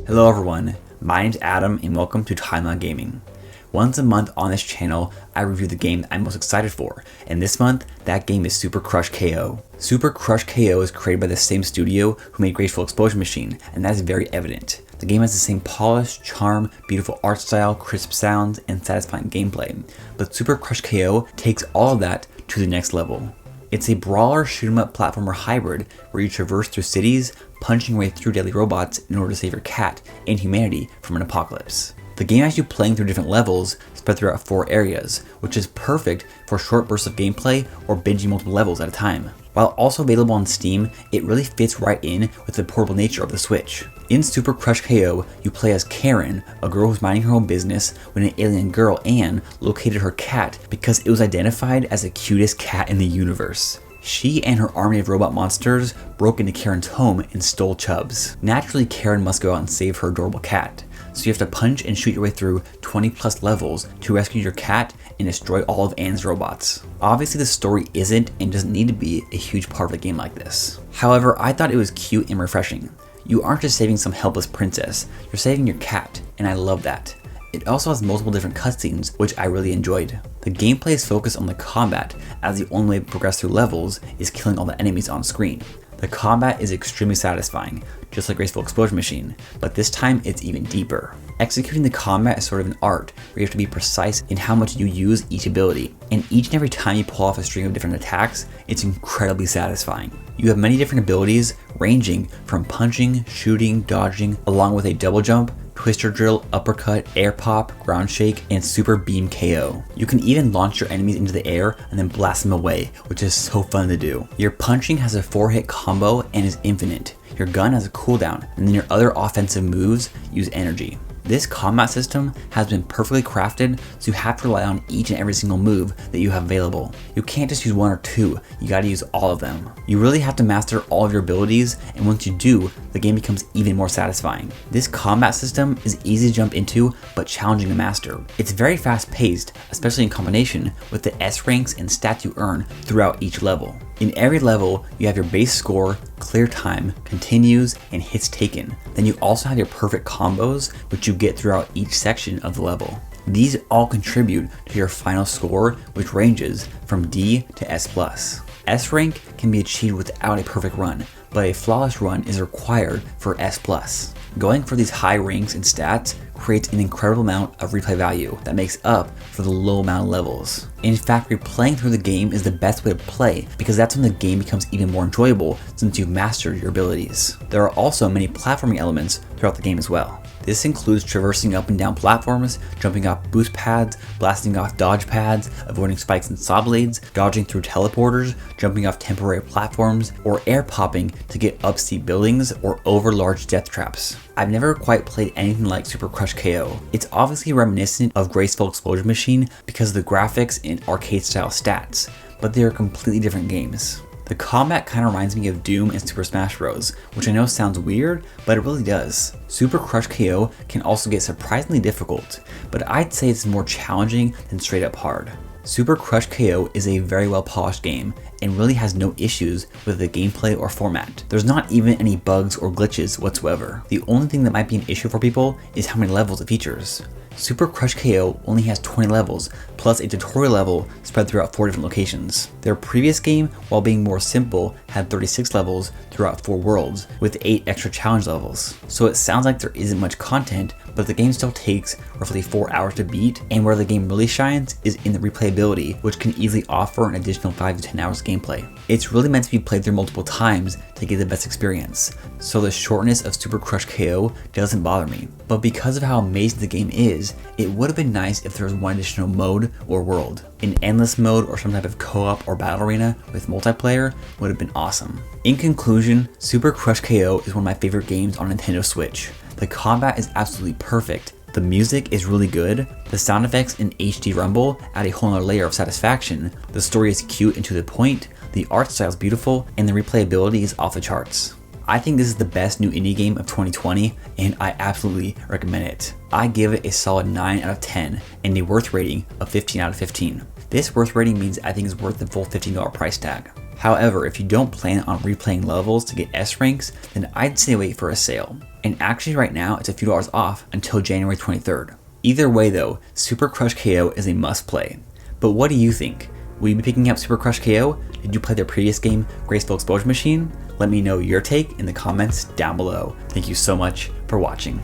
Hello everyone, my name's Adam and welcome to TimeLag Gaming. Once a month on this channel, I review the game that I'm most excited for, and this month, that game is Super Crush KO. Super Crush KO is created by the same studio who made Graceful Explosion Machine, and that is very evident. The game has the same polish, charm, beautiful art style, crisp sounds, and satisfying gameplay, but Super Crush KO takes all of that to the next level. It's a brawler shoot-'em-up platformer hybrid where you traverse through cities, punching your way through deadly robots in order to save your cat and humanity from an apocalypse. The game has you playing through different levels spread throughout 4 areas, which is perfect for short bursts of gameplay or binging multiple levels at a time. While also available on Steam, it really fits right in with the portable nature of the Switch. In Super Crush KO, you play as Karen, a girl who's minding her own business when an alien girl, Anne, located her cat because it was identified as the cutest cat in the universe. She and her army of robot monsters broke into Karen's home and stole Chubbs. Naturally, Karen must go out and save her adorable cat, so you have to punch and shoot your way through 20 plus levels to rescue your cat and destroy all of Anne's robots. Obviously the story isn't and doesn't need to be a huge part of a game like this. However, I thought it was cute and refreshing. You aren't just saving some helpless princess, you're saving your cat, and I love that. It also has multiple different cutscenes, which I really enjoyed. The gameplay is focused on the combat, as the only way to progress through levels is killing all the enemies on screen. The combat is extremely satisfying, just like Graceful Explosion Machine, but this time it's even deeper. Executing the combat is sort of an art, where you have to be precise in how much you use each ability, and each and every time you pull off a string of different attacks, it's incredibly satisfying. You have many different abilities, ranging from punching, shooting, dodging, along with a double jump, twister drill, uppercut, air pop, ground shake, and super beam KO. You can even launch your enemies into the air and then blast them away, which is so fun to do. Your punching has a 4-hit combo and is infinite. Your gun has a cooldown, and then your other offensive moves use energy. This combat system has been perfectly crafted, so you have to rely on each and every single move that you have available. You can't just use 1 or 2, you gotta use all of them. You really have to master all of your abilities, and once you do, the game becomes even more satisfying. This combat system is easy to jump into, but challenging to master. It's very fast paced, especially in combination with the S ranks and stats you earn throughout each level. In every level, you have your base score, clear time, continues, and hits taken. Then you also have your perfect combos, which you get throughout each section of the level. These all contribute to your final score, which ranges from D to S+. S rank can be achieved without a perfect run, but a flawless run is required for S+. Going for these high ranks and stats creates an incredible amount of replay value that makes up for the low amount of levels. In fact, replaying through the game is the best way to play because that's when the game becomes even more enjoyable since you've mastered your abilities. There are also many platforming elements throughout the game as well. This includes traversing up and down platforms, jumping off boost pads, blasting off dodge pads, avoiding spikes and saw blades, dodging through teleporters, jumping off temporary platforms, or air popping to get up steep buildings or over large death traps. I've never quite played anything like Super Crush KO. It's obviously reminiscent of Graceful Explosion Machine because of the graphics and arcade style stats, but they are completely different games. The combat kind of reminds me of Doom and Super Smash Bros, which I know sounds weird, but it really does. Super Crush KO can also get surprisingly difficult, but I'd say it's more challenging than straight up hard. Super Crush KO is a very well polished game and really has no issues with the gameplay or format. There's not even any bugs or glitches whatsoever. The only thing that might be an issue for people is how many levels it features. Super Crush KO only has 20 levels, plus a tutorial level spread throughout 4 different locations. Their previous game, while being more simple, had 36 levels throughout 4 worlds, with 8 extra challenge levels. So it sounds like there isn't much content, but the game still takes roughly 4 hours to beat, and where the game really shines is in the replayability, which can easily offer an additional 5 to 10 hours of gameplay. It's really meant to be played through multiple times to get the best experience, so the shortness of Super Crush KO doesn't bother me. But because of how amazing the game is, it would have been nice if there was one additional mode or world. An endless mode or some type of co-op or battle arena with multiplayer would have been awesome. In conclusion, Super Crush KO is one of my favorite games on Nintendo Switch. The combat is absolutely perfect, the music is really good, the sound effects in HD rumble add a whole other layer of satisfaction, the story is cute and to the point, the art style is beautiful, and the replayability is off the charts. I think this is the best new indie game of 2020, and I absolutely recommend it. I give it a solid 9 out of 10 and a worth rating of 15 out of 15. This worth rating means I think it's worth the full $15 price tag. However, if you don't plan on replaying levels to get S ranks, then I'd say wait for a sale. And actually right now it's a few dollars off until January 23rd. Either way though, Super Crush KO is a must play. But what do you think? Will you be picking up Super Crush KO? Did you play their previous game, Graceful Explosion Machine? Let me know your take in the comments down below. Thank you so much for watching.